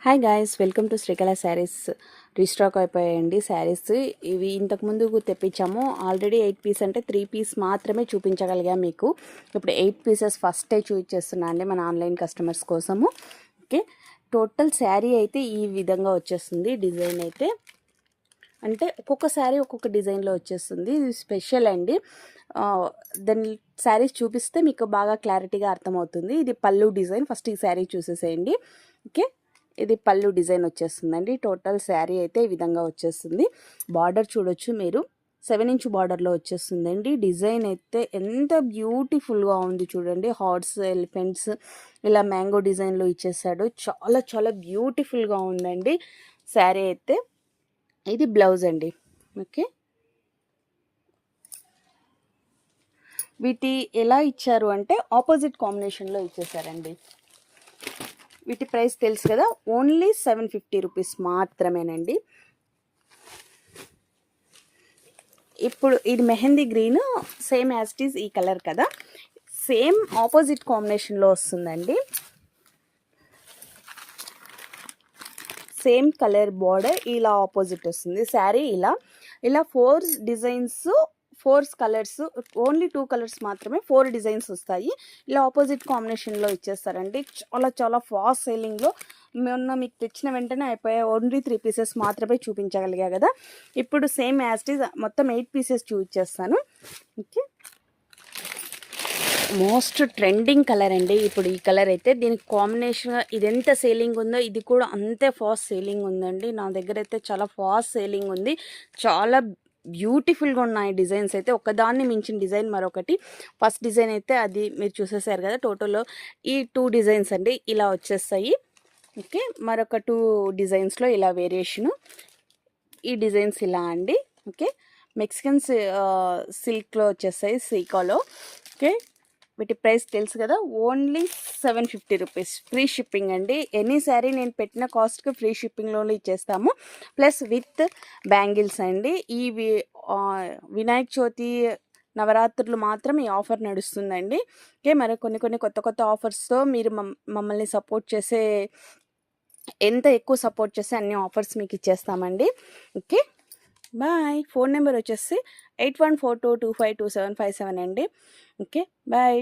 Hi guys, welcome to Srikala saris. Restock అయిపోయాయండి శారీస్. ఇవి ఇంతకుముందు తెప్పించాము. ఆల్రెడీ 8 పీస్ అంటే 3 పీస్ మాత్రమే చూపించగలిగా మీకు. ఇప్పుడు 8 పీసెస్ ఫస్టే చూపించేస్తున్నా అండి మన ఆన్లైన్ కస్టమర్స్ కోసము. ఓకే, టోటల్ శారీ అయితే ఈ విధంగా వచ్చేస్తుంది. డిజైన్ అయితే అంటే ఒక్కొక్క శారీ ఒక్కొక్క డిజైన్లో వచ్చేస్తుంది. ఇది స్పెషల్ అండి. దాని శారీస్ చూపిస్తే మీకు బాగా క్లారిటీగా అర్థమవుతుంది. ఇది పళ్ళు డిజైన్. ఫస్ట్ ఈ శారీ చూసేసేయండి. ఓకే, ఇది పళ్ళు డిజైన్ వచ్చేస్తుందండి. టోటల్ శారీ అయితే ఈ విధంగా వచ్చేస్తుంది. బార్డర్ చూడొచ్చు మీరు, 7 ఇంచ్ బార్డర్లో వచ్చేస్తుందండి. డిజైన్ అయితే ఎంత బ్యూటిఫుల్గా ఉంది చూడండి. హార్ట్స్, ఎలిఫెంట్స్ ఇలా మ్యాంగో డిజైన్లో ఇచ్చేసాడు. చాలా చాలా బ్యూటిఫుల్గా ఉందండి శారీ అయితే. ఇది బ్లౌజ్ అండి. ఓకే, వీటి ఎలా ఇచ్చారు అంటే ఆపోజిట్ కాంబినేషన్లో ఇచ్చేసారండి. వీటి ప్రైస్ తెలుసు కదా, ఓన్లీ 750 రూపీస్ మాత్రమేనండి. ఇప్పుడు ఇది mehndi green, same as it is ఈ కలర్ కదా, సేమ్ ఆపోజిట్ కాంబినేషన్లో వస్తుందండి. సేమ్ కలర్ బార్డర్ ఇలా ఆపోజిట్ వస్తుంది. శారీ ఇలా 4 డిజైన్స్, 4 కలర్స్, ఓన్లీ 2 కలర్స్ మాత్రమే 4 డిజైన్స్ వస్తాయి. ఇలా ఆపోజిట్ కాంబినేషన్లో ఇచ్చేస్తారండి. చాలా చాలా ఫాస్ట్ సేలింగ్లో. మొన్న మీకు తెచ్చిన వెంటనే అయిపోయాయి. ఓన్లీ 3 పీసెస్ మాత్రమే చూపించగలిగా కదా. ఇప్పుడు సేమ్ యాజ్ ఇట్ ఈజ్ మొత్తం 8 పీసెస్ చూపించేస్తాను. ఓకే, మోస్ట్ ట్రెండింగ్ కలర్ అండి ఇప్పుడు ఈ కలర్ అయితే. దీనికి కాంబినేషన్ ఇది ఎంత సేలింగ్ ఉందో ఇది కూడా అంతే ఫాస్ట్ సేలింగ్ ఉందండి. నా దగ్గర అయితే చాలా ఫాస్ట్ సేలింగ్ ఉంది. చాలా బ్యూటిఫుల్గా ఉన్నాయి డిజైన్స్ అయితే. ఒకదాన్ని మించిన డిజైన్ మరొకటి. ఫస్ట్ డిజైన్ అయితే అది మీరు చూసేసారు కదా. టోటల్లో ఈ 2 డిజైన్స్ అండి ఇలా వచ్చేస్తాయి. ఓకే, మరొక 2 డిజైన్స్లో ఇలా వేరియేషను. ఈ డిజైన్స్ ఇలా అండి. ఓకే, మెక్సికన్ సిల్క్లో వచ్చేస్తాయి, సీకాలో. ఓకే, వీటి ప్రైస్ తెలుసు కదా, ఓన్లీ 750 రూపీస్. ఫ్రీ షిప్పింగ్ అండి. ఎనీ శారీ నేను పెట్టిన కాస్ట్కి ఫ్రీ షిప్పింగ్లో ఇచ్చేస్తాము. ప్లస్ విత్ బ్యాంగిల్స్ అండి. ఈ వినాయక చవితి, నవరాత్రులు మాత్రం ఈ ఆఫర్ నడుస్తుందండి. ఓకే, మరి కొన్ని కొత్త ఆఫర్స్తో మీరు మమ్మల్ని సపోర్ట్ చేసే, ఎంత ఎక్కువ సపోర్ట్ చేస్తే అన్ని ఆఫర్స్ మీకు ఇచ్చేస్తామండి. Okay, bye. ఫోన్ నెంబర్ వచ్చేసి 8142252757 అండి. Okay, bye.